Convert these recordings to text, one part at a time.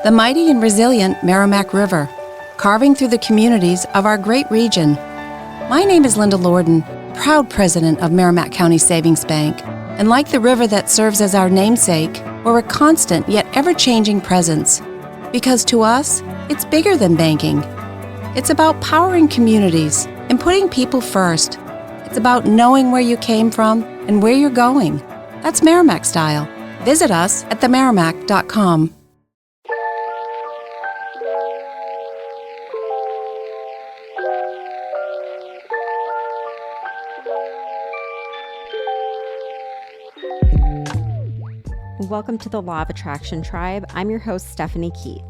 the mighty and resilient Merrimack River, carving through the communities of our great region. My name is Linda Lorden, proud president of Merrimack County Savings Bank, and like the river that serves as our namesake, we're a constant yet ever-changing presence. Because to us, it's bigger than banking. It's about powering communities and putting people first. It's about knowing where you came from and where you're going. That's Merrimack style. Visit us at themerrimack.com. Welcome to the Law of Attraction Tribe. I'm your host, Stephanie Keith.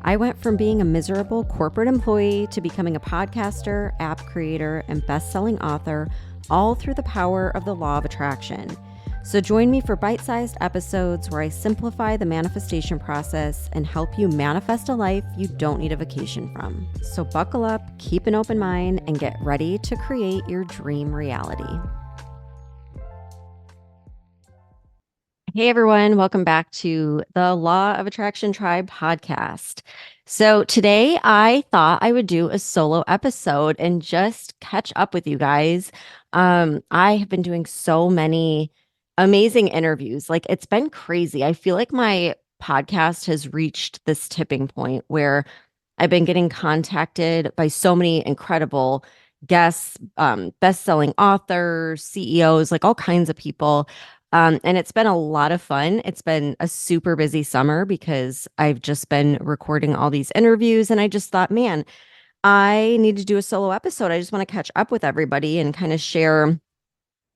I went from being a miserable corporate employee to becoming a podcaster, app creator, and best-selling author, all through the power of the Law of Attraction. So join me for bite-sized episodes where I simplify the manifestation process and help you manifest a life you don't need a vacation from. So buckle up, keep an open mind, and get ready to create your dream reality. Hey everyone, welcome back to the Law of Attraction Tribe podcast. So today I thought I would do a solo episode and just catch up with you guys. I have been doing so many amazing interviews. Like, it's been crazy. I feel like my podcast has reached this tipping point where I've been getting contacted by so many incredible guests, best-selling authors, CEOs, like all kinds of people. And it's been a lot of fun. It's been a super busy summer because I've just been recording all these interviews. And I just thought, man, I need to do a solo episode. I just want to catch up with everybody and kind of share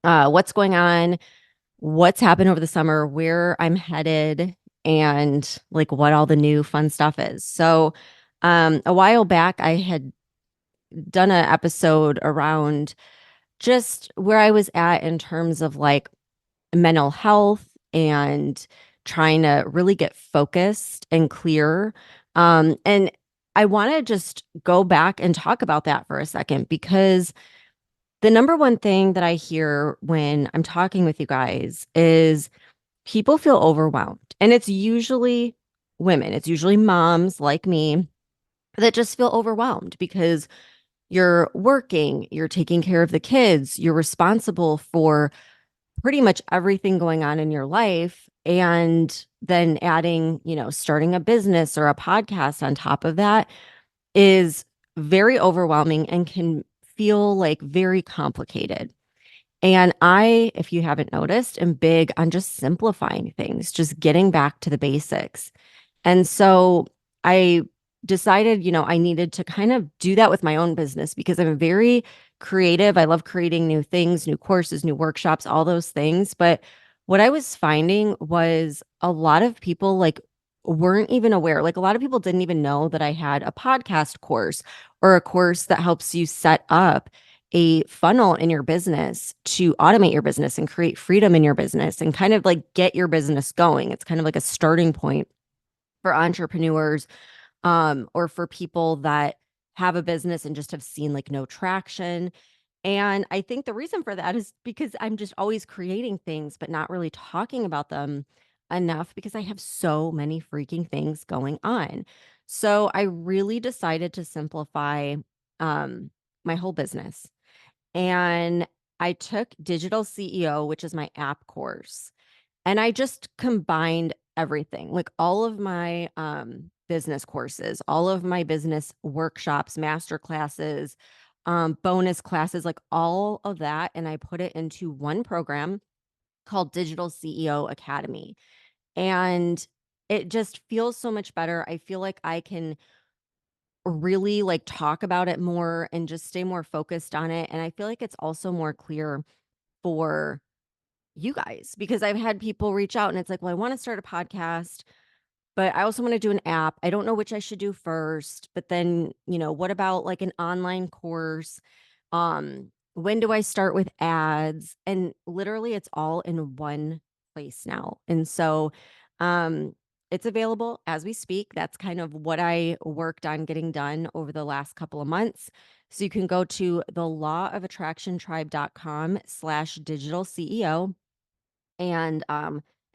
what's going on, what's happened over the summer, where I'm headed, and like what all the new fun stuff is. So a while back, I had done an episode around just where I was at in terms of like mental health and trying to really get focused and clear. And I want to just go back and talk about that for a second, because the number one thing that I hear when I'm talking with you guys is people feel overwhelmed. And it's usually women, it's usually moms like me that just feel overwhelmed because you're working, you're taking care of the kids, you're responsible for pretty much everything going on in your life. And then adding, starting a business or a podcast on top of that is very overwhelming and can feel like very complicated. And I, if you haven't noticed, am big on just simplifying things, just getting back to the basics. And so I decided, I needed to kind of do that with my own business because I'm very creative. I love creating new things, new courses, new workshops, all those things. But what I was finding was a lot of people like weren't even aware. Like, a lot of people didn't even know that I had a podcast course or a course that helps you set up a funnel in your business to automate your business and create freedom in your business and kind of like get your business going. It's kind of like a starting point for entrepreneurs, or for people that have a business and just have seen like no traction. And I think the reason for that is because I'm just always creating things, but not really talking about them enough because I have so many freaking things going on. So I really decided to simplify my whole business. And I took Digital CEO, which is my app course, and I just combined everything, like all of my business courses, all of my business workshops, master classes, bonus classes, like all of that. And I put it into one program called Digital CEO Academy. And it just feels so much better. I feel like I can really like talk about it more and just stay more focused on it. And I feel like it's also more clear for you guys, because I've had people reach out and it's like, well, I want to start a podcast, but I also want to do an app. I don't know which I should do first. But then, what about like an online course? When do I start with ads? And literally it's all in one place now. And so it's available as we speak. That's kind of what I worked on getting done over the last couple of months. So you can go to the lawofattractiontribe.com/digital CEO. And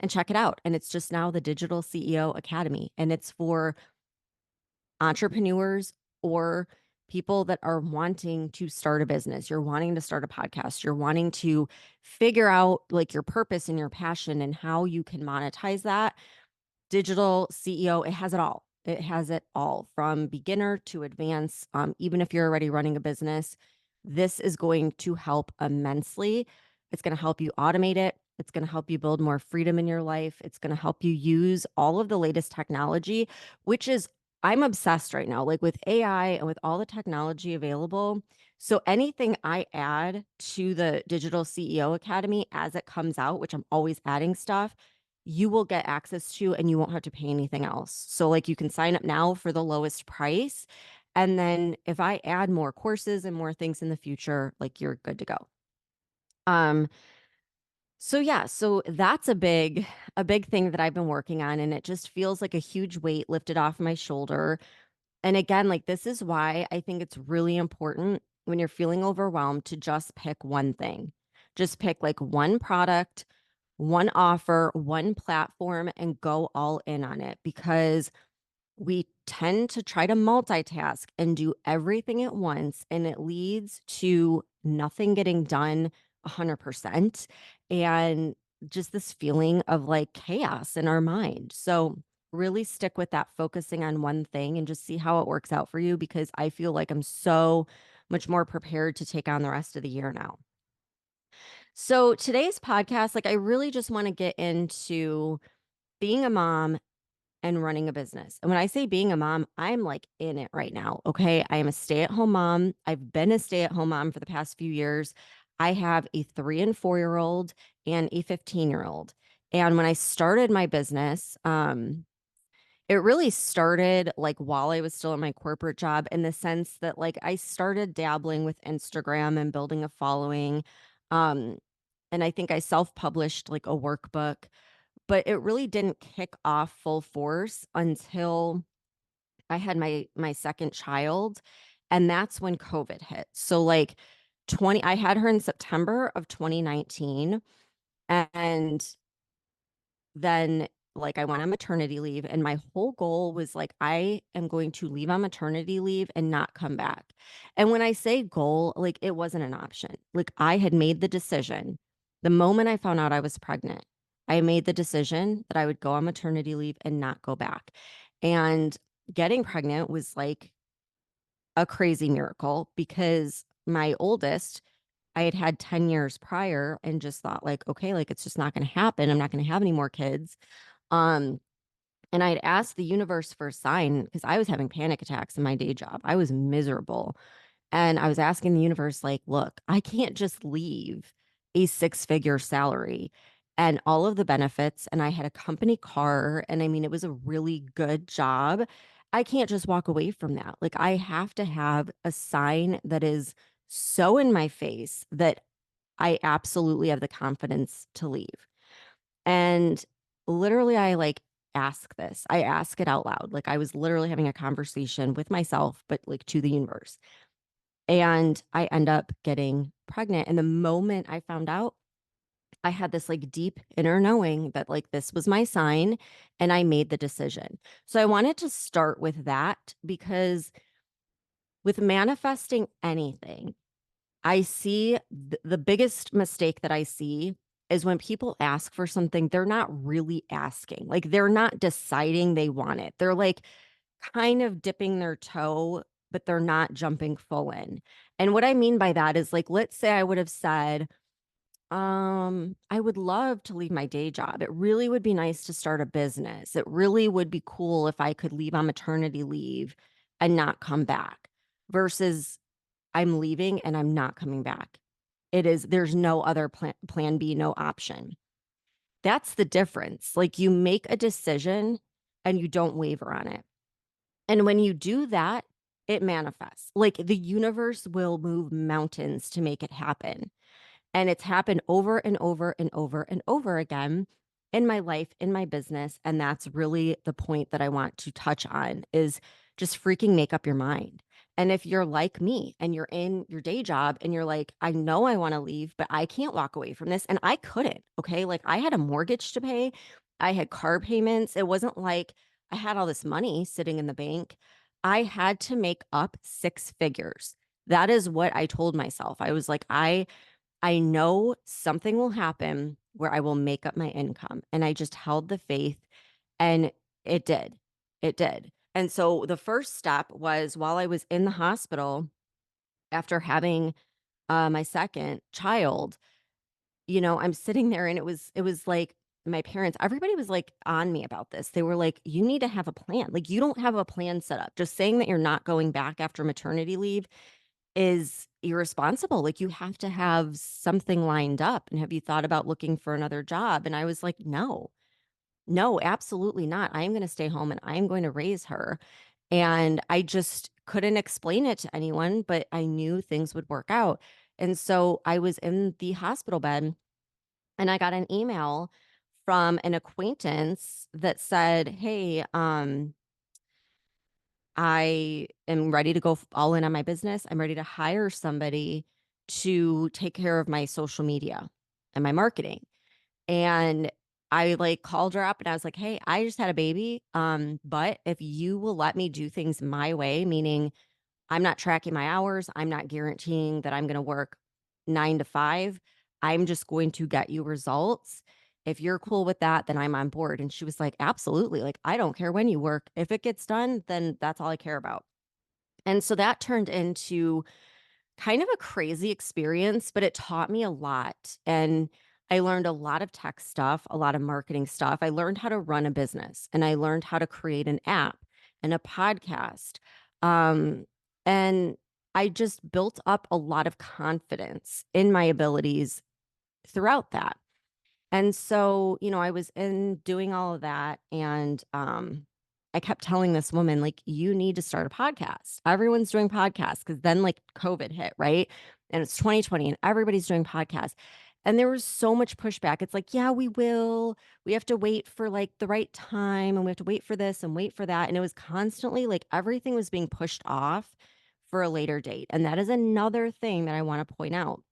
and check it out. And it's just now the Digital CEO Academy, and it's for entrepreneurs or people that are wanting to start a business. You're wanting to start a podcast. You're wanting to figure out like your purpose and your passion and how you can monetize that. Digital CEO, it has it all. It has it all from beginner to advanced. Even if you're already running a business, this is going to help immensely. It's going to help you automate it. It's going to help you build more freedom in your life. It's going to help you use all of the latest technology, which is, I'm obsessed right now, like with AI and with all the technology available. So anything I add to the Digital CEO Academy as it comes out, which I'm always adding stuff, you will get access to and you won't have to pay anything else. So like you can sign up now for the lowest price. And then if I add more courses and more things in the future, like you're good to go. Um, so yeah, so that's a big thing that I've been working on, and it just feels like a huge weight lifted off my shoulder. And again, like this is why I think it's really important when you're feeling overwhelmed to just pick one thing. Just pick like one product, one offer, one platform, and go all in on it, because we tend to try to multitask and do everything at once, and it leads to nothing getting done 100% and just this feeling of like chaos in our mind. So, really stick with that, focusing on one thing and just see how it works out for you, because I feel like I'm so much more prepared to take on the rest of the year now. So, today's podcast, like, I really just want to get into being a mom and running a business. And when I say being a mom, I'm like in it right now. Okay. I am a stay-at-home mom. I've been a stay-at-home mom for the past few years. I have a 3 and 4-year-old and a 15-year-old. And when I started my business, it really started like while I was still in my corporate job, in the sense that like I started dabbling with Instagram and building a following. Um, and I think I self-published like a workbook, but it really didn't kick off full force until I had my second child, and that's when COVID hit. So like 20 I had her in September of 2019, and then like I went on maternity leave, and my whole goal was like I am going to leave on maternity leave and not come back. And when I say goal, like it wasn't an option. Like I had made the decision the moment I found out I was pregnant. I made the decision that I would go on maternity leave and not go back. And getting pregnant was like a crazy miracle, because my oldest I had had 10 years prior and just thought like, okay, like it's just not going to happen. I'm not going to have any more kids. Um, and I'd asked the universe for a sign, because I was having panic attacks in my day job. I was miserable. And I was asking the universe, like, look, I can't just leave a 6-figure salary and all of the benefits. And I had a company car. And I mean, it was a really good job. I can't just walk away from that. Like, I have to have a sign that is so in my face that I absolutely have the confidence to leave. And literally, I like ask this. I ask it out loud. Like I was literally having a conversation with myself, but like to the universe. And I end up getting pregnant. And the moment I found out, I had this like deep inner knowing that like this was my sign, and I made the decision. So I wanted to start with that, because with manifesting anything, I see the biggest mistake that I see is when people ask for something, they're not really asking. Like they're not deciding they want it. They're like kind of dipping their toe, but they're not jumping full in. And what I mean by that is like, let's say I would have said, I would love to leave my day job. It really would be nice to start a business. It really would be cool if I could leave on maternity leave and not come back, versus I'm leaving and I'm not coming back. There's no other plan B, no option. That's the difference. Like you make a decision and you don't waver on it. And when you do that, it manifests. Like the universe will move mountains to make it happen. And it's happened over and over and over and over again in my life, in my business. And that's really the point that I want to touch on, is just freaking make up your mind. And if you're like me and you're in your day job and you're like, I know I want to leave, but I can't walk away from this. And I couldn't. Okay. Like I had a mortgage to pay, I had car payments. It wasn't like I had all this money sitting in the bank. I had to make up 6 figures. That is what I told myself. I was like, I know something will happen where I will make up my income. And I just held the faith and it did. It did. And so the first step was while I was in the hospital after having my second child, I'm sitting there and it was like my parents, everybody was like on me about this. They were like, you need to have a plan. Like you don't have a plan set up. Just saying that you're not going back after maternity leave is irresponsible. Like you have to have something lined up. And have you thought about looking for another job? And I was like, no, no, absolutely not. I am going to stay home and I am going to raise her. And I just couldn't explain it to anyone, but I knew things would work out. And so I was in the hospital bed and I got an email from an acquaintance that said, hey, I am ready to go all in on my business. I'm ready to hire somebody to take care of my social media and my marketing. And I like called her up and I was like, hey, I just had a baby. But if you will let me do things my way, meaning I'm not tracking my hours, I'm not guaranteeing that I'm going to work 9 to 5. I'm just going to get you results. If you're cool with that, then I'm on board. And she was like, absolutely. Like, I don't care when you work. If it gets done, then that's all I care about. And so that turned into kind of a crazy experience, but it taught me a lot. And I learned a lot of tech stuff, a lot of marketing stuff. I learned how to run a business and I learned how to create an app and a podcast. Um, and I just built up a lot of confidence in my abilities throughout that. And so, I was in doing all of that and I kept telling this woman like you need to start a podcast. Everyone's doing podcasts cuz then like COVID hit, right? And it's 2020 and everybody's doing podcasts. And there was so much pushback. It's like, yeah, we will. We have to wait for like the right time and we have to wait for this and wait for that. And it was constantly like everything was being pushed off for a later date. And that is another thing that I want to point out.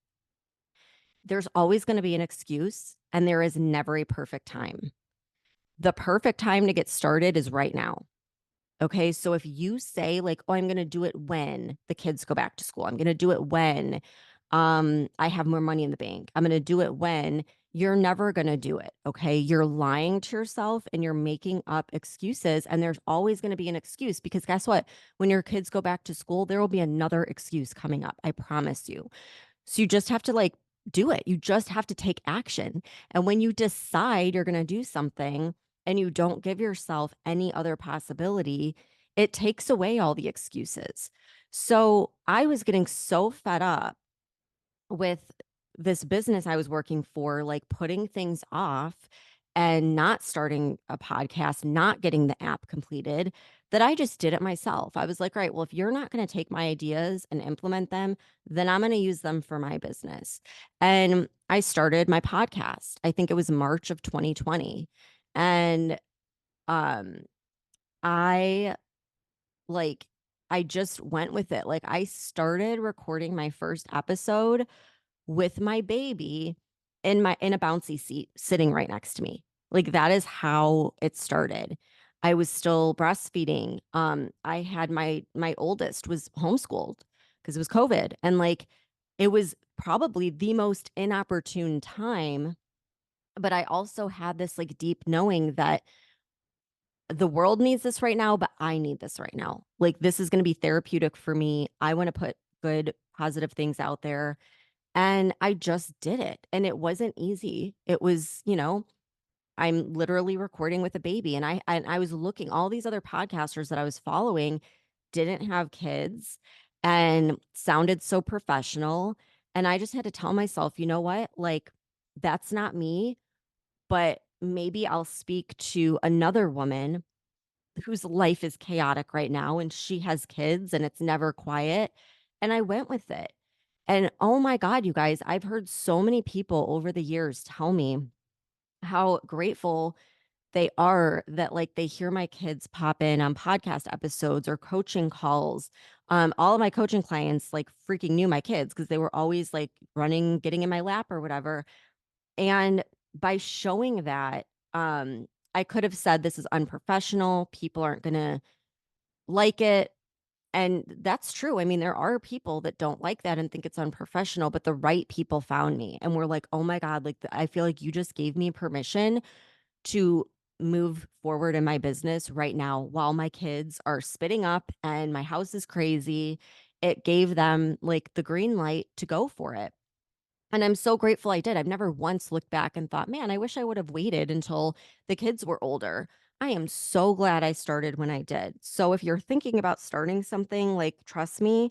There's always going to be an excuse and there is never a perfect time. The perfect time to get started is right now. Okay. So if you say, like, oh, I'm going to do it when the kids go back to school, I'm going to do it when I have more money in the bank, I'm going to do it when, you're never going to do it. Okay. You're lying to yourself and you're making up excuses. And there's always going to be an excuse because guess what? When your kids go back to school, there will be another excuse coming up. I promise you. So you just have to like do it. You just have to take action. And when you decide you're going to do something and you don't give yourself any other possibility, it takes away all the excuses. So I was getting so fed up with this business I was working for, like putting things off and not starting a podcast, not getting the app completed, that I just did it myself. I was like, right, well, if you're not going to take my ideas and implement them, then I'm going to use them for my business. And I started my podcast. I think it was March of 2020. And um I like I just went with it. Like I started recording my first episode with my baby in a bouncy seat sitting right next to me. Like that is how it started. I was still breastfeeding. I had my oldest was homeschooled because it was COVID. And like it was probably the most inopportune time. But I also had this like deep knowing that the world needs this right now, but I need this right now. Like this is going to be therapeutic for me. I want to put good, positive things out there. And I just did it. And it wasn't easy. It was, I'm literally recording with a baby. And I was looking, all these other podcasters that I was following didn't have kids and sounded so professional. And I just had to tell myself, you know what? Like, that's not me, but maybe I'll speak to another woman whose life is chaotic right now and she has kids and it's never quiet. And I went with it. And oh my God, you guys, I've heard so many people over the years tell me how grateful they are that like they hear my kids pop in on podcast episodes or coaching calls. All of my coaching clients like freaking knew my kids because they were always like running, getting in my lap or whatever. And by showing that, I could have said this is unprofessional. People aren't gonna like it. And that's true. I mean, there are people that don't like that and think it's unprofessional, but the right people found me and were like, oh my God, like I feel like you just gave me permission to move forward in my business right now while my kids are spitting up and my house is crazy. It gave them like the green light to go for it. And I'm so grateful I did. I've never once looked back and thought, man, I wish I would have waited until the kids were older. I am so glad I started when I did. So if you're thinking about starting something, like, trust me,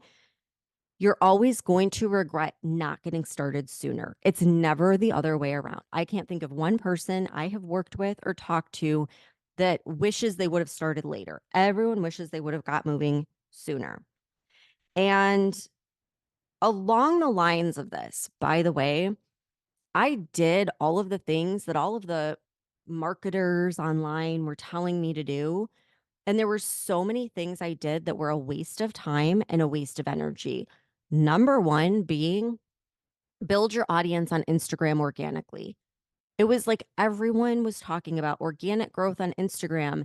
you're always going to regret not getting started sooner. It's never the other way around. I can't think of one person I have worked with or talked to that wishes they would have started later. Everyone wishes they would have got moving sooner. And along the lines of this, by the way, I did all of the things that all of the marketers online were telling me to do. And there were so many things I did that were a waste of time and a waste of energy. Number one being build your audience on Instagram organically. It was like everyone was talking about organic growth on Instagram.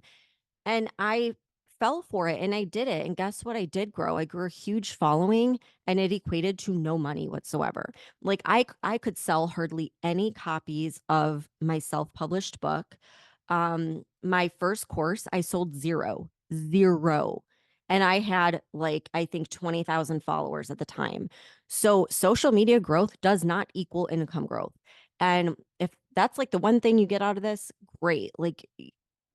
And I fell for it and I did it. And guess what? I did grow. I grew a huge following and it equated to no money whatsoever. Like I could sell hardly any copies of my self-published book. My first course, I sold zero, zero. And I had like, I think 20,000 followers at the time. So social media growth does not equal income growth. And if that's like the one thing you get out of this, great. Like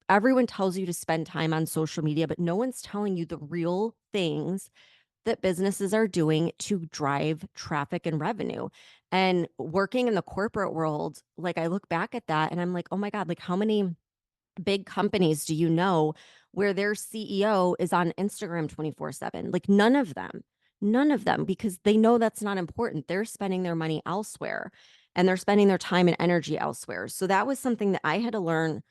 everyone tells you to spend time on social media, but no one's telling you the real things that businesses are doing to drive traffic and revenue. And working in the corporate world, like I look back at that and I'm like, oh my God, like how many big companies do you know where their CEO is on Instagram 24/7? Like none of them, because they know that's not important. They're spending their money elsewhere and they're spending their time and energy elsewhere. So that was something that I had to learn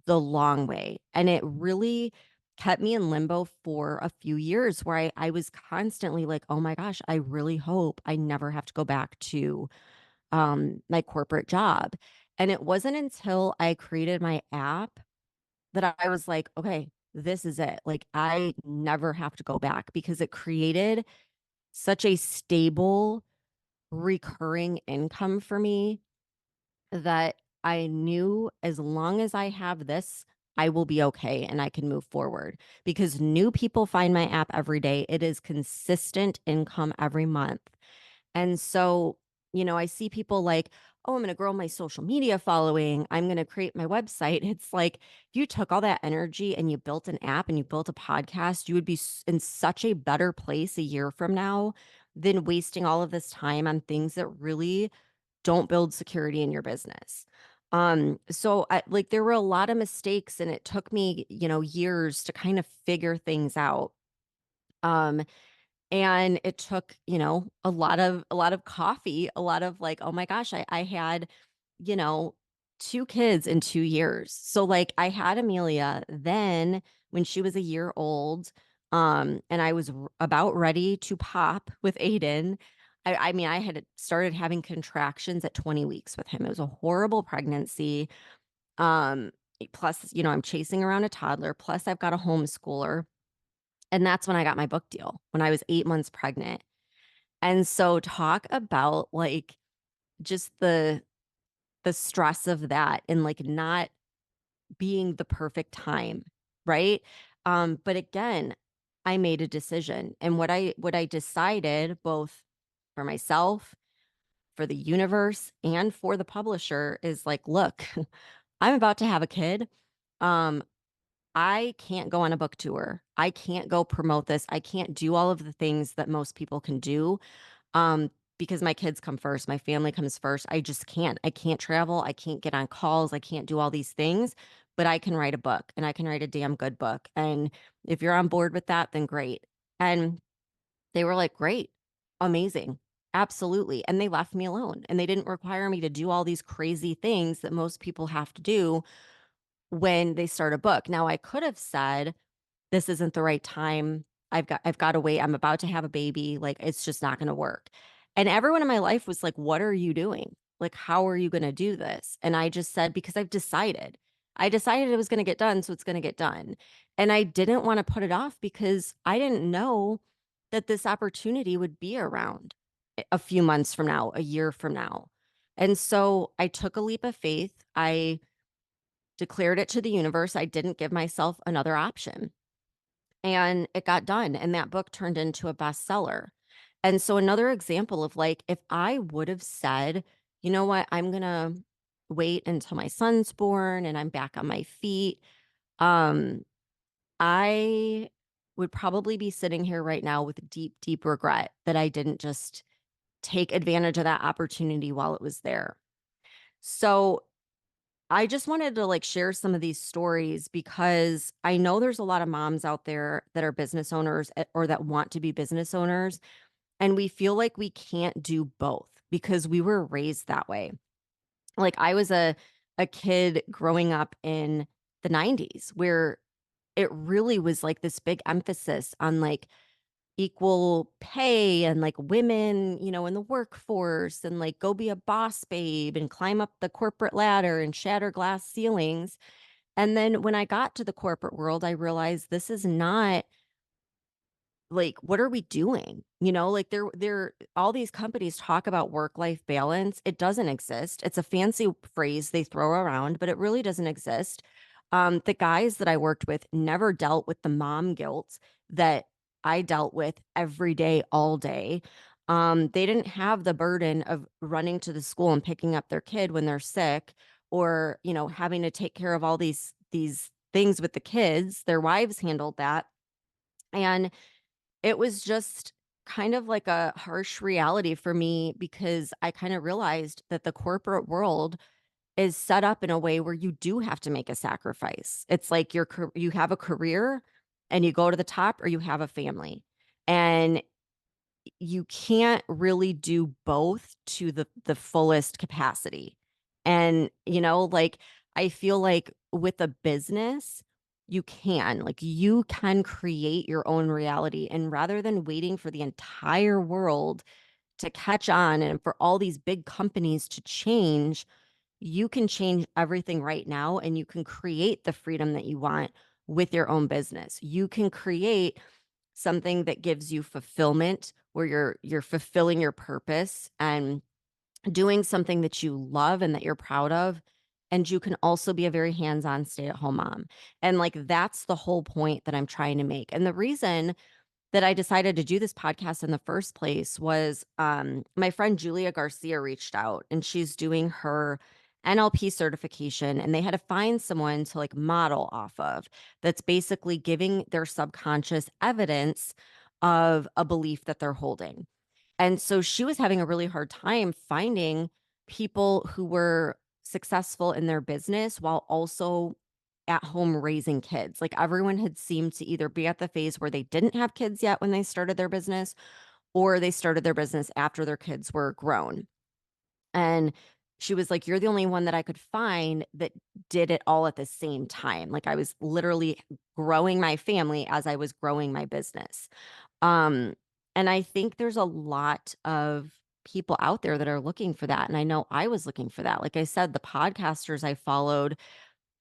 the long way. And it really kept me in limbo for a few years where I was constantly like, oh my gosh, I really hope I never have to go back to my corporate job. And it wasn't until I created my app that I was like, okay, this is it. Like, I never have to go back because it created such a stable, recurring income for me that I knew as long as I have this, I will be okay and I can move forward because new people find my app every day. It is consistent income every month. And so, I see people like, oh, I'm going to grow my social media following. I'm going to create my website. It's like if you took all that energy and you built an app and you built a podcast, you would be in such a better place a year from now than wasting all of this time on things that really don't build security in your business. So I like there were a lot of mistakes and it took me, years to kind of figure things out. Um, and it took, a lot of coffee, a lot of like, oh my gosh, I had, you know, two kids in 2 years. So like I had Amelia then when she was a year old. And I was about ready to pop with Aiden. I mean, I had started having contractions at 20 weeks with him. It was a horrible pregnancy. Um, Plus, I'm chasing around a toddler. Plus, I've got a homeschooler. And that's when I got my book deal, when I was 8 months pregnant. And so talk about like just the stress of that and like not being the perfect time, right? But again, I made a decision. And what I decided both for myself, for the universe, and for the publisher is like, look, I'm about to have a kid. Um, I can't go on a book tour. I can't go promote this. I can't do all of the things that most people can do because my kids come first. My family comes first. I just can't. I can't travel. I can't get on calls. I can't do all these things, but I can write a book and I can write a damn good book. And if you're on board with that, then great. And they were like, great, amazing. Absolutely. And they left me alone and they didn't require me to do all these crazy things that most people have to do when they start a book. Now, I could have said, this isn't the right time. I've got to wait. I'm about to have a baby. Like, it's just not going to work. And everyone in my life was like, what are you doing? Like, how are you going to do this? And I just said, because I've decided. I decided it was going to get done, so it's going to get done. And I didn't want to put it off because I didn't know that this opportunity would be around a few months from now, a year from now. And so I took a leap of faith. I declared it to the universe. I didn't give myself another option. And it got done. And that book turned into a bestseller. And so, another example of like, if I would have said, you know what, I'm going to wait until my son's born and I'm back on my feet, um, I would probably be sitting here right now with deep, deep regret that I didn't just take advantage of that opportunity while it was there. So, I just wanted to like share some of these stories because I know there's a lot of moms out there that are business owners or that want to be business owners. And we feel like we can't do both because we were raised that way. Like I was a kid growing up in the 90s where it really was like this big emphasis on like equal pay and like women, in the workforce and like go be a boss babe and climb up the corporate ladder and shatter glass ceilings. And then when I got to the corporate world, I realized this is not like what are we doing? Like they're all these companies talk about work-life balance. It doesn't exist. It's a fancy phrase they throw around, but it really doesn't exist. The guys that I worked with never dealt with the mom guilt that I dealt with every day, all day. They didn't have the burden of running to the school and picking up their kid when they're sick, or having to take care of all these things with the kids. Their wives handled that. And it was just kind of like a harsh reality for me because I kind of realized that the corporate world is set up in a way where you do have to make a sacrifice. It's like you have a career and you go to the top, or you have a family. And you can't really do both to the fullest capacity. And like I feel like with a business, you can create your own reality. And rather than waiting for the entire world to catch on and for all these big companies to change, you can change everything right now and you can create the freedom that you want with your own business. You can create something that gives you fulfillment, where you're fulfilling your purpose and doing something that you love and that you're proud of. And you can also be a very hands-on stay-at-home mom. And like that's the whole point that I'm trying to make. And the reason that I decided to do this podcast in the first place was my friend Julia Garcia reached out, and she's doing her NLP certification, and they had to find someone to like model off of that's basically giving their subconscious evidence of a belief that they're holding. And so she was having a really hard time finding people who were successful in their business while also at home raising kids. Like everyone had seemed to either be at the phase where they didn't have kids yet when they started their business, or they started their business after their kids were grown. And she was like, you're the only one that I could find that did it all at the same time. Like I was literally growing my family as I was growing my business. Um, and I think there's a lot of people out there that are looking for that. And I know I was looking for that. Like I said, the podcasters I followed,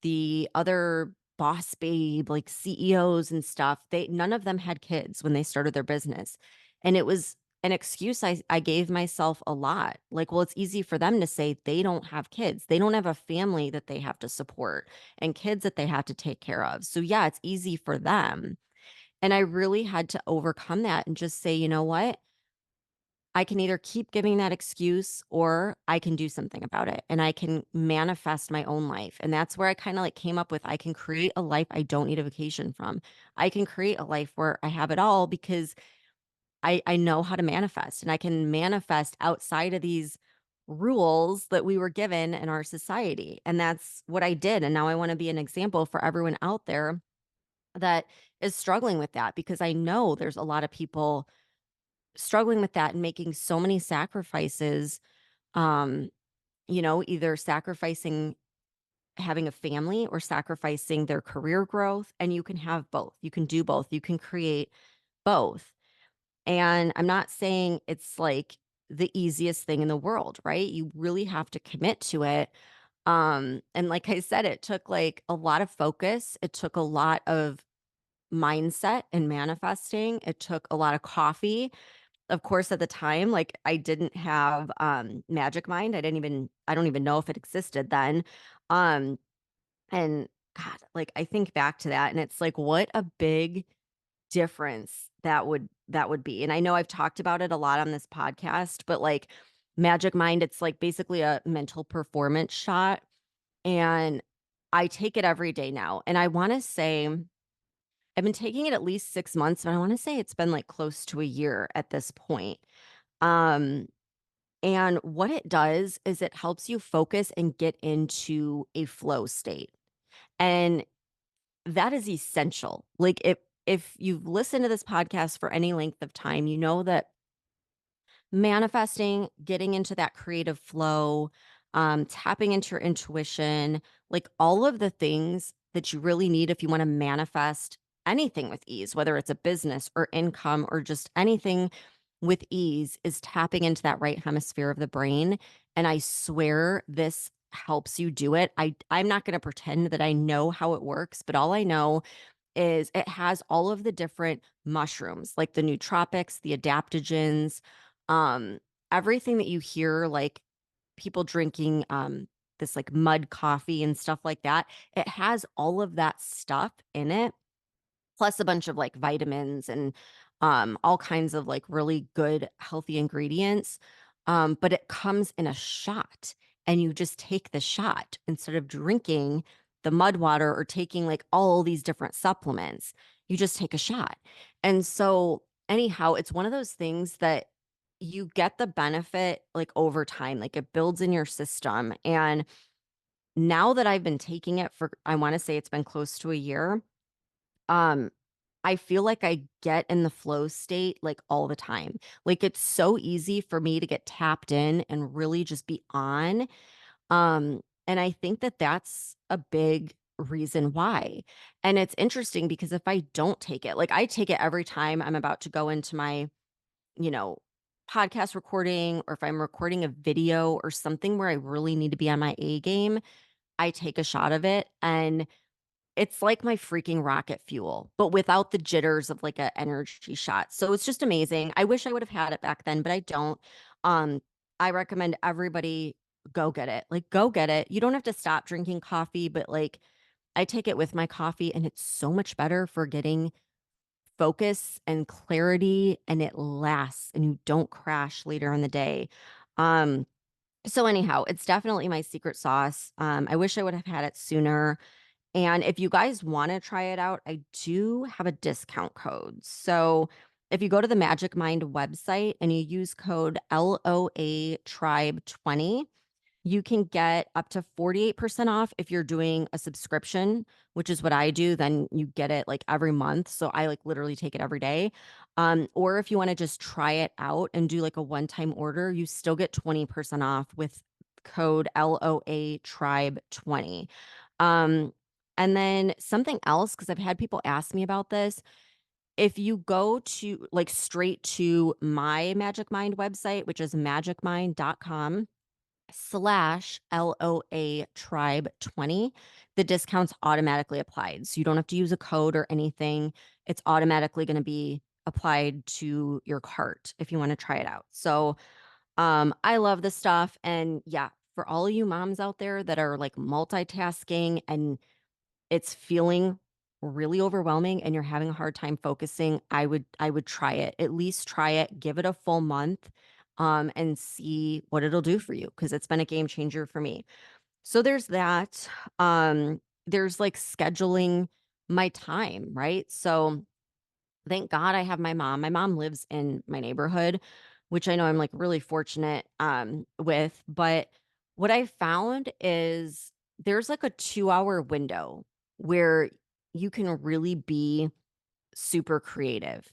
the other boss babe, like CEOs and stuff, none of them had kids when they started their business. And it was an excuse I gave myself a lot. Like, well, it's easy for them to say they don't have kids. They don't have a family that they have to support and kids that they have to take care of. So yeah, it's easy for them. And I really had to overcome that and just say, you know what? I can either keep giving that excuse or I can do something about it and I can manifest my own life. And that's where I kind of like came up with I can create a life I don't need a vacation from. I can create a life where I have it all because I know how to manifest, and I can manifest outside of these rules that we were given in our society. And that's what I did. And now I want to be an example for everyone out there that is struggling with that, because I know there's a lot of people struggling with that and making so many sacrifices, either sacrificing having a family or sacrificing their career growth, and you can have both. You can do both. You can create both. And I'm not saying it's like the easiest thing in the world, right? You really have to commit to it. And like I said, it took like a lot of focus. It took a lot of mindset and manifesting. It took a lot of coffee. Of course, at the time, like I didn't have Magic Mind. I don't even know if it existed then. Um, and God, like I think back to that and it's like what a big difference that would be. And I know I've talked about it a lot on this podcast, but like Magic Mind, it's like basically a mental performance shot. And I take it every day now. And I want to say I've been taking it at least 6 months, but I want to say it's been like close to a year at this point. Um, and what it does is it helps you focus and get into a flow state. And that is essential. Like if you've listened to this podcast for any length of time, you know that manifesting, getting into that creative flow, tapping into your intuition, like all of the things that you really need if you want to manifest anything with ease, whether it's a business or income or just anything with ease, is tapping into that right hemisphere of the brain. And I swear this helps you do it. I'm not going to pretend that I know how it works, but all I know is it has all of the different mushrooms, like the nootropics, the adaptogens, um, everything that you hear, like people drinking this like mud coffee and stuff like that. It has all of that stuff in it, plus a bunch of like vitamins and all kinds of like really good healthy ingredients. But it comes in a shot, and you just take the shot instead of drinking the mud water or taking like all these different supplements. You just take a shot. And so, anyhow, it's one of those things that you get the benefit like over time, like it builds in your system. And now that I've been taking it for, I want to say it's been close to a year. Um, I feel like I get in the flow state like all the time. Like it's so easy for me to get tapped in and really just be on. And I think that that's a big reason why. And it's interesting because if I don't take it, like I take it every time I'm about to go into my, you know, podcast recording, or if I'm recording a video or something where I really need to be on my A game, I take a shot of it. And it's like my freaking rocket fuel, but without the jitters of like an energy shot. So it's just amazing. I wish I would have had it back then, but I don't. Um, I recommend everybody go get it. Like go get it. You don't have to stop drinking coffee, but like I take it with my coffee and it's so much better for getting focus and clarity, and it lasts and you don't crash later in the day. Um, so anyhow, it's definitely my secret sauce. I wish I would have had it sooner. And if you guys want to try it out, I do have a discount code. So if you go to the Magic Mind website and you use code LOA Tribe 20, you can get up to 48% off if you're doing a subscription, which is what I do. Then you get it like every month. So I like literally take it every day. Or if you want to just try it out and do like a one-time order, you still get 20% off with code LOA Tribe 20. Um, and then something else, because I've had people ask me about this. If you go to like straight to my Magic Mind website, which is magicmind.com/LOA Tribe 20, the discount's automatically applied. So you don't have to use a code or anything. It's automatically going to be applied to your cart if you want to try it out. So I love this stuff. And yeah, for all of you moms out there that are like multitasking and it's feeling really overwhelming and you're having a hard time focusing, I would try it. At least try it, give it a full month, and see what it'll do for you, because it's been a game changer for me. So there's that. There's like scheduling my time, right? So thank God I have my mom. My mom lives in my neighborhood, which I know I'm like really fortunate with. But what I found is there's like a 2 hour window where you can really be super creative.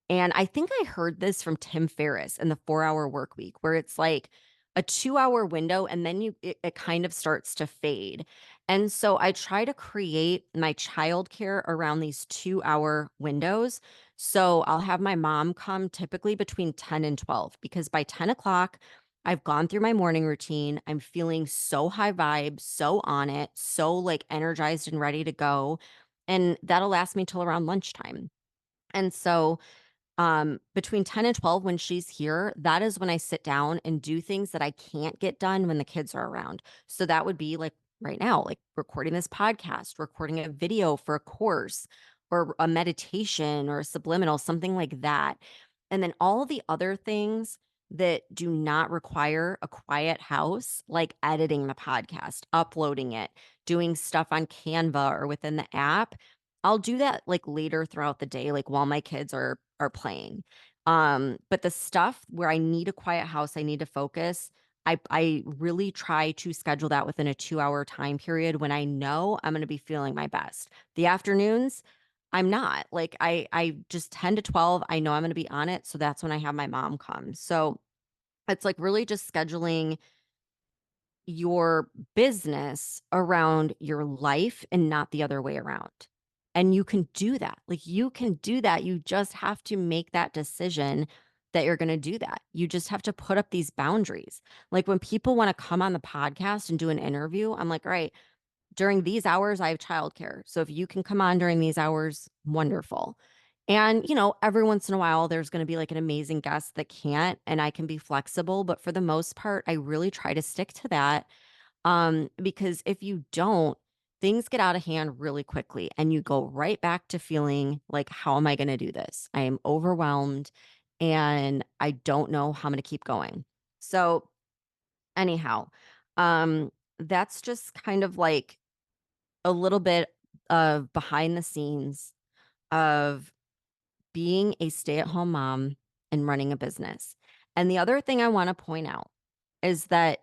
And I think I heard this from Tim Ferriss in the 4 hour work week, where it's like a 2 hour window and then it kind of starts to fade. And so I try to create my childcare around these 2 hour windows. So I'll have my mom come typically between 10 and 12 because by 10 o'clock, I've gone through my morning routine. I'm feeling so high vibe, so on it, so like energized and ready to go. And that'll last me till around lunchtime. And so between 10 and 12 when she's here, that is when I sit down and do things that I can't get done when the kids are around. So that would be like right now, like recording this podcast, recording a video for a course or a meditation or a subliminal, something like that. And then all the other things that do not require a quiet house, like editing the podcast, uploading it, doing stuff on Canva or within the app, I'll do that like later throughout the day, like while my kids are playing. But the stuff where I need a quiet house, I need to focus. I really try to schedule that within a 2 hour time period when I know I'm going to be feeling my best. The afternoons, I'm not. Like I just 10 to 12, I know I'm going to be on it. So that's when I have my mom come. So it's like really just scheduling your business around your life and not the other way around. And you can do that. Like you can do that. You just have to make that decision that you're going to do that. You just have to put up these boundaries. Like when people want to come on the podcast and do an interview, I'm like, all right, during these hours, I have childcare. So if you can come on during these hours, wonderful. And, every once in a while, there's going to be like an amazing guest that can't, and I can be flexible. But for the most part, I really try to stick to that. Because if you don't, things get out of hand really quickly and you go right back to feeling like, how am I going to do this? I am overwhelmed and I don't know how I'm going to keep going. So, anyhow, that's just kind of like a little bit of behind the scenes of being a stay-at-home mom and running a business. And the other thing I want to point out is that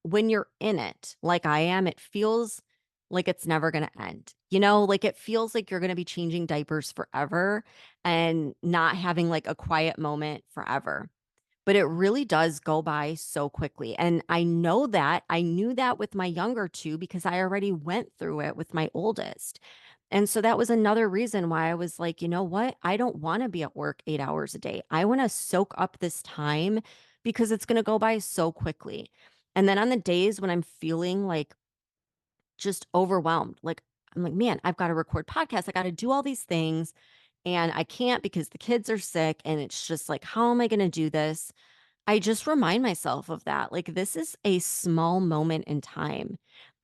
when you're in it, like I am, it feels like it's never going to end. Like it feels like you're going to be changing diapers forever and not having like a quiet moment forever. But it really does go by so quickly. And I know that I knew that with my younger two because I already went through it with my oldest. And so that was another reason why I was like, you know what? I don't want to be at work 8 hours a day. I want to soak up this time because it's going to go by so quickly. And then on the days when I'm feeling like just overwhelmed, like I'm like, man, I've got to record podcasts. I got to do all these things and I can't because the kids are sick. And it's just like, how am I going to do this? I just remind myself of that. Like, this is a small moment in time.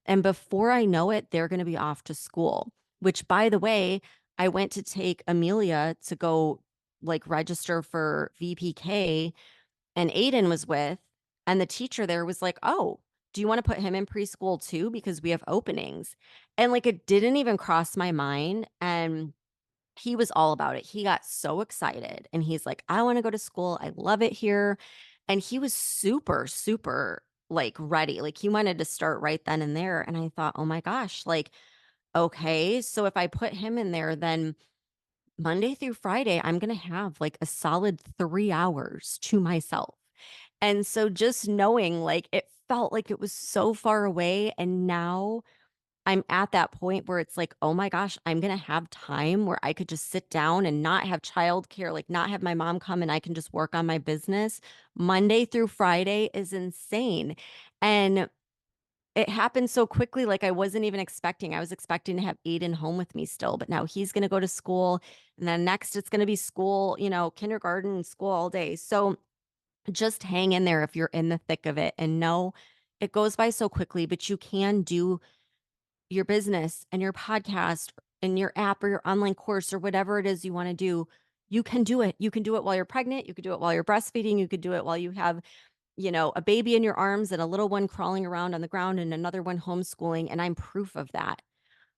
And before I know it, they're going to be off to school, which, by the way, I went to take Amelia to go like register for VPK, and Aiden was with, and the teacher there was like, oh, do you want to put him in preschool too? Because we have openings. And like, it didn't even cross my mind. And he was all about it. He got so excited and he's like, I want to go to school. I love it here. And he was super, super like ready. Like he wanted to start right then and there. And I thought, oh my gosh, like, okay. So if I put him in there, then Monday through Friday, I'm going to have like a solid 3 hours to myself. And so just knowing like it felt like it was so far away. And now I'm at that point where it's like, oh my gosh, I'm going to have time where I could just sit down and not have childcare, like not have my mom come and I can just work on my business. Monday through Friday is insane. And it happened so quickly, like I wasn't even expecting. I was expecting to have Aiden home with me still, but now he's going to go to school. And then next it's going to be school, kindergarten and school all day. So just hang in there if you're in the thick of it and know it goes by so quickly, but you can do your business and your podcast and your app or your online course or whatever it is you want to do, you can do it. You can do it while you're pregnant. You could do it while you're breastfeeding. You could do it while you have, a baby in your arms and a little one crawling around on the ground and another one homeschooling. And I'm proof of that.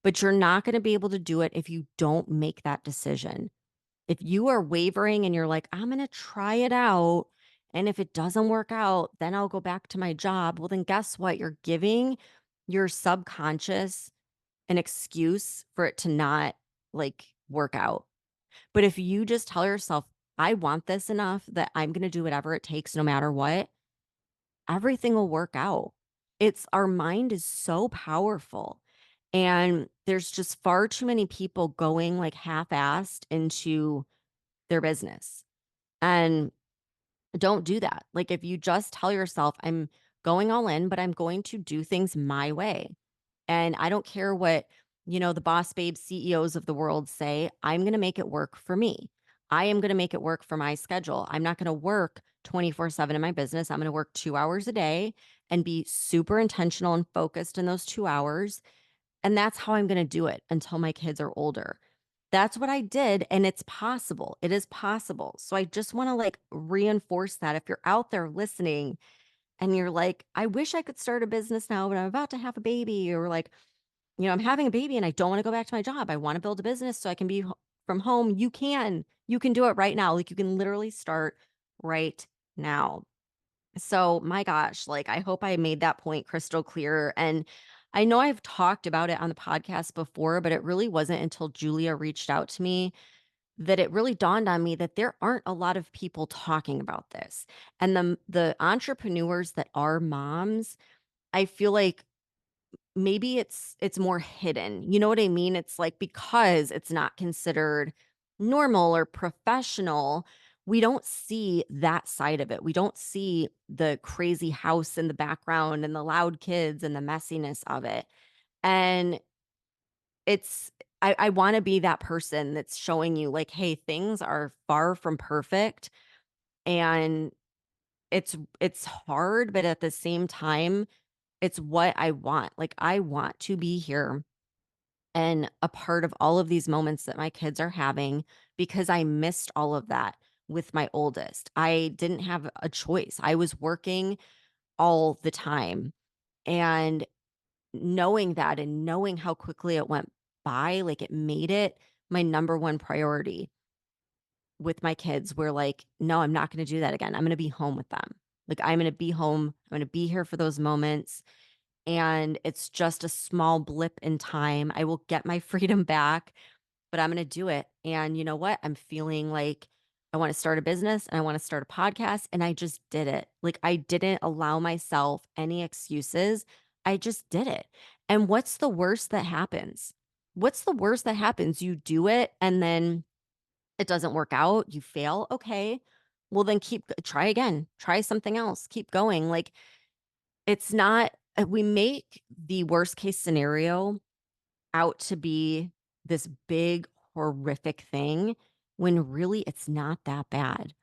But you're not going to be able to do it if you don't make that decision. If you are wavering and you're like, I'm going to try it out. And if it doesn't work out, then I'll go back to my job. Well, then guess what? You're giving your subconscious an excuse for it to not like work out. But if you just tell yourself, I want this enough that I'm going to do whatever it takes no matter what, everything will work out. It's our mind is so powerful. And there's just far too many people going like half-assed into their business. And don't do that. Like if you just tell yourself, I'm going all in, but I'm going to do things my way. And I don't care what, the boss babe CEOs of the world say, I'm going to make it work for me. I am going to make it work for my schedule. I'm not going to work 24/7 in my business. I'm going to work 2 hours a day and be super intentional and focused in those 2 hours. And that's how I'm going to do it until my kids are older. That's what I did. And it's possible. It is possible. So I just want to like reinforce that if you're out there listening and you're like, I wish I could start a business now, but I'm about to have a baby, or like, I'm having a baby and I don't want to go back to my job. I want to build a business so I can be from home. You can do it right now. Like you can literally start right now. So, my gosh, like I hope I made that point crystal clear. And I know I've talked about it on the podcast before, but it really wasn't until Julia reached out to me that it really dawned on me that there aren't a lot of people talking about this. And the entrepreneurs that are moms, I feel like maybe it's more hidden. You know what I mean? It's like because it's not considered normal or professional, we don't see that side of it. We don't see the crazy house in the background and the loud kids and the messiness of it. And it's I want to be that person that's showing you like, hey, things are far from perfect and it's hard, but at the same time, it's what I want. Like I want to be here and a part of all of these moments that my kids are having because I missed all of that with my oldest. I didn't have a choice. I was working all the time. And knowing that and knowing how quickly it went by, like it made it my number one priority with my kids. We're like, no, I'm not going to do that again. I'm going to be home with them. Like I'm going to be home. I'm going to be here for those moments. And it's just a small blip in time. I will get my freedom back, but I'm going to do it. And you know what? I'm feeling like I want to start a business and I want to start a podcast. And I just did it. Like I didn't allow myself any excuses. I just did it. And what's the worst that happens? What's the worst that happens? You do it and then it doesn't work out. You fail. Okay. Well, then try again, try something else, keep going. Like it's not, we make the worst case scenario out to be this big, horrific thing when really it's not that bad.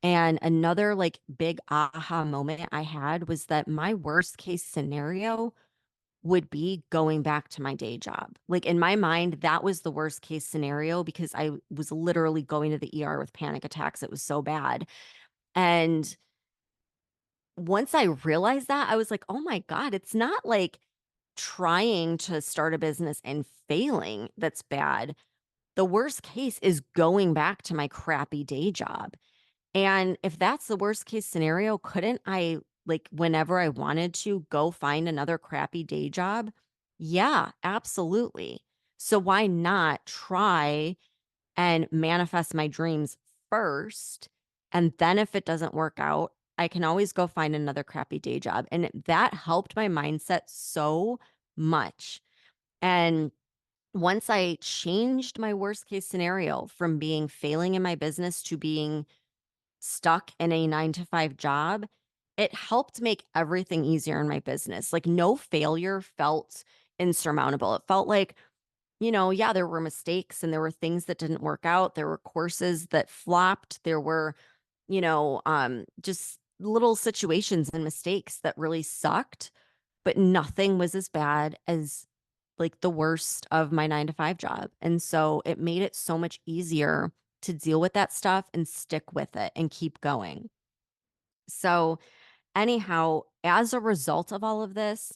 And another like big aha moment I had was that my worst case scenario would be going back to my day job. Like in my mind, that was the worst case scenario because I was literally going to the ER with panic attacks. It was so bad. And once I realized that, I was like, oh my God, it's not like trying to start a business and failing that's bad. The worst case is going back to my crappy day job. And if that's the worst case scenario, couldn't I, like, whenever I wanted to, go find another crappy day job? Yeah, absolutely. So why not try and manifest my dreams first? And then if it doesn't work out, I can always go find another crappy day job. And that helped my mindset so much. And once I changed my worst case scenario from being failing in my business to being stuck in a 9 to 5 job, it helped make everything easier in my business. Like no failure felt insurmountable. It felt like, yeah, there were mistakes and there were things that didn't work out. There were courses that flopped. There were, just little situations and mistakes that really sucked, but nothing was as bad as like the worst of my 9 to 5 job. And so it made it so much easier to deal with that stuff and stick with it and keep going. So, anyhow, as a result of all of this,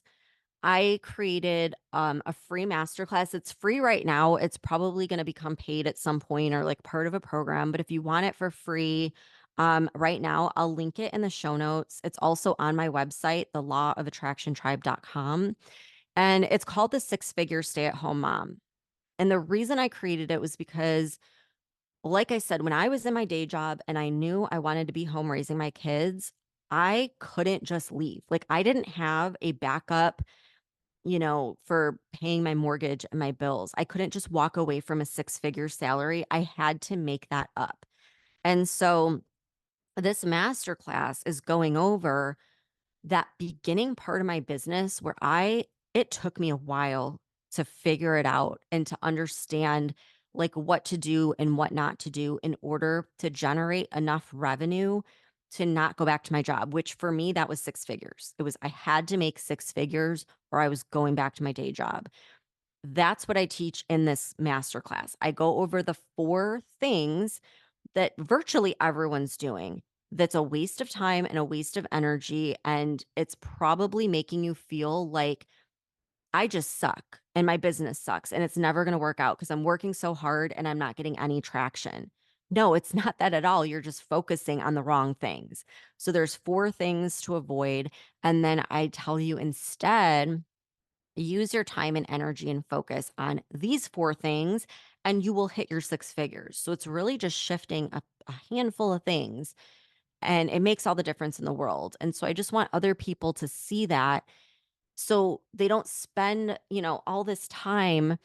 I created a free masterclass. It's free right now. It's probably going to become paid at some point or like part of a program. But if you want it for free, right now, I'll link it in the show notes. It's also on my website, theLawOfAttractionTribe.com. And it's called the Six Figure Stay at Home Mom. And the reason I created it was because, like I said, when I was in my day job and I knew I wanted to be home raising my kids, I couldn't just leave. Like I didn't have a backup for paying my mortgage and my bills. I couldn't just walk away from a 6-figure salary. I had to make that up. And so this masterclass is going over that beginning part of my business where it took me a while to figure it out and to understand like what to do and what not to do in order to generate enough revenue to not go back to my job, which for me, that was 6 figures. I had to make 6 figures or I was going back to my day job. That's what I teach in this masterclass. I go over the 4 things that virtually everyone's doing that's a waste of time and a waste of energy. And it's probably making you feel like I just suck and my business sucks and it's never going to work out because I'm working so hard and I'm not getting any traction. No, it's not that at all. You're just focusing on the wrong things. So there's 4 things to avoid. And then I tell you instead, use your time and energy and focus on these 4 things and you will hit your 6 figures. So it's really just shifting a handful of things and it makes all the difference in the world. And so I just want other people to see that so they don't spend, all this time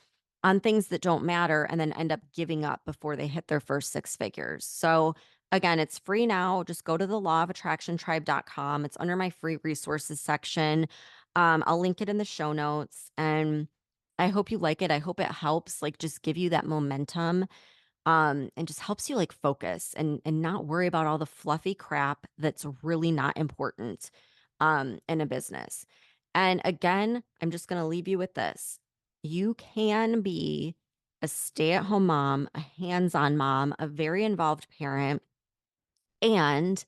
on things that don't matter and then end up giving up before they hit their first 6 figures. So again, it's free now. Just go to the lawofattractiontribe.com. It's under my free resources section. I'll link it in the show notes and I hope you like it. I hope it helps like just give you that momentum and just helps you like focus and not worry about all the fluffy crap that's really not important in a business. And again, I'm just going to leave you with this. You can be a stay-at-home mom, a hands-on mom, a very involved parent, and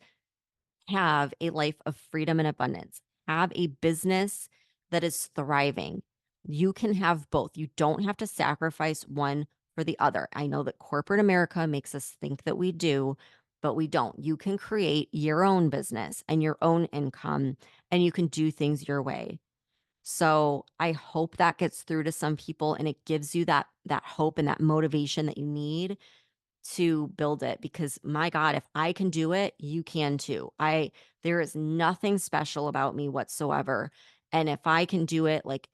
have a life of freedom and abundance. Have a business that is thriving. You can have both. You don't have to sacrifice one for the other. I know that corporate America makes us think that we do, but we don't. You can create your own business and your own income, and you can do things your way. So I hope that gets through to some people and it gives you that hope and that motivation that you need to build it, because my God, if I can do it, you can too. There is nothing special about me whatsoever. And if I can do it, like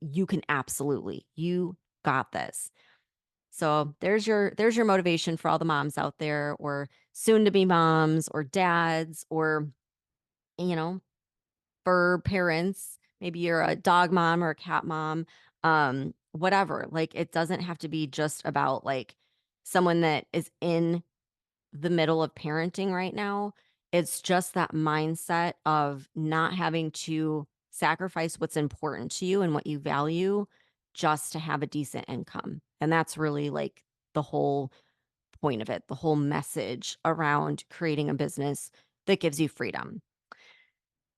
you can absolutely, you got this. So there's your motivation for all the moms out there or soon to be moms or dads or, for parents, maybe you're a dog mom or a cat mom, whatever. Like it doesn't have to be just about like someone that is in the middle of parenting right now. It's just that mindset of not having to sacrifice what's important to you and what you value just to have a decent income. And that's really like the whole point of it, the whole message around creating a business that gives you freedom.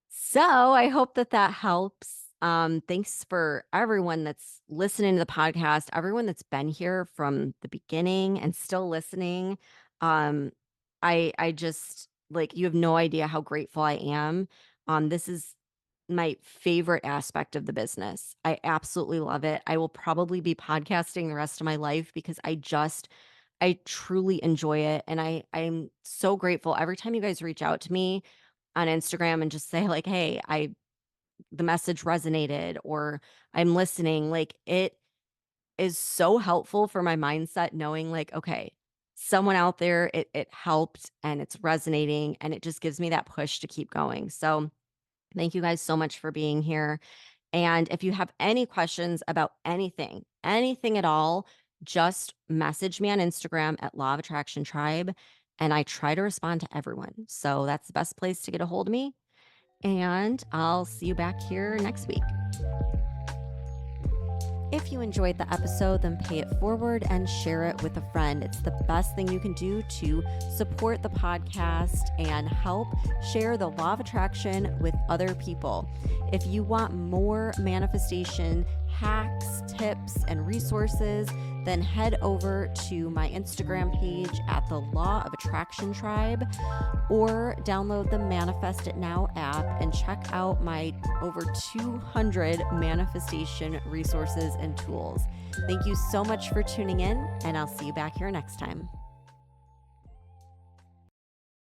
So I hope that helps. Thanks for everyone that's listening to the podcast, everyone that's been here from the beginning and still listening. I just like, you have no idea how grateful I am. This is my favorite aspect of the business. I absolutely love it. I will probably be podcasting the rest of my life because I truly enjoy it. And I'm so grateful every time you guys reach out to me on Instagram and just say like, hey, the message resonated or I'm listening. Like it is so helpful for my mindset knowing like, okay, someone out there, it helped and it's resonating and it just gives me that push to keep going. So thank you guys so much for being here. And if you have any questions about anything at all, just message me on Instagram at Law of Attraction Tribe. And I try to respond to everyone. So that's the best place to get a hold of me. And I'll see you back here next week. If you enjoyed the episode, then pay it forward and share it with a friend. It's the best thing you can do to support the podcast and help share the law of attraction with other people. If you want more manifestation hacks, tips, and resources, then head over to my Instagram page at the Law of Attraction Tribe or download the Manifest It Now app and check out my over 200 manifestation resources and tools. Thank you so much for tuning in, and I'll see you back here next time.